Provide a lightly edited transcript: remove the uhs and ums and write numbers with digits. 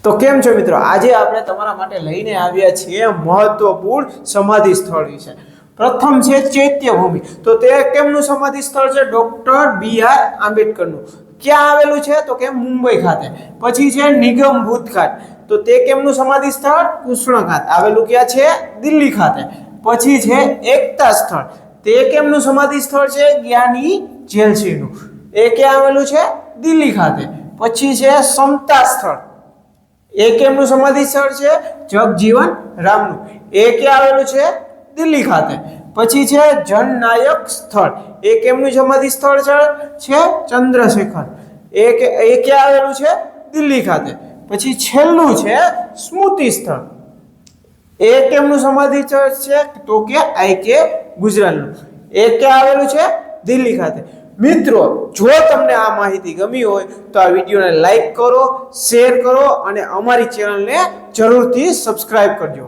તો કેમ છો મિત્રો? આજે આપણે તમારા માટે લઈને આવ્યા છીએ મહત્વપૂર્ણ સમાધિ સ્થળ વિશે. પ્રથમ છે ચૈત્યભૂમિ. તો તે કેમનું સમાધિ સ્થળ છે? Doctor BR આંબેડકરનું. ક્યાં આવેલું છે? તો કે મુંબઈ ખાતે. પછી છે નિગમ ભૂતઘાટ. તો તે કેમનું સમાધિ સ્થળ? કૃષ્ણ ઘાટ. આવેલું ક્યાં છે? દિલ્હી ખાતે. પછી છે એકતા સ્થળ. તે કેમનું સમાધિ સ્થળ છે? જ્ઞાની જેલસિંહનું. એ ક્યાં આવેલું છે? દિલ્હી ખાતે. પછી છે સમતા સ્થળ. એ કેમનું સમાધિ સ્થળ છે? જગજીવન રામનું. એ ક્યાં આવેલું છે? દિલ્હી ખાતે. પછી છે જનનાયક સ્થળ. એ કેમનું સમાધિ સ્થળ છે? ચંદ્રશેખર. એ ક્યાં આવેલું છે? દિલ્હી ખાતે. પછી છેલ્લું છે સ્મૃતિ સ્થળ. એ કેમનું સમાધિ સ્થળ છે? તો કે IK ગુજરાલનું. એ ક્યાં આવેલું છે? દિલ્હી ખાતે. મિત્રો, જો તમને આ માહિતી ગમી હોય તો આ વિડીયોને લાઈક કરો, શેર કરો અને અમારી ચેનલને જરૂરથી સબસ્ક્રાઇબ કરજો.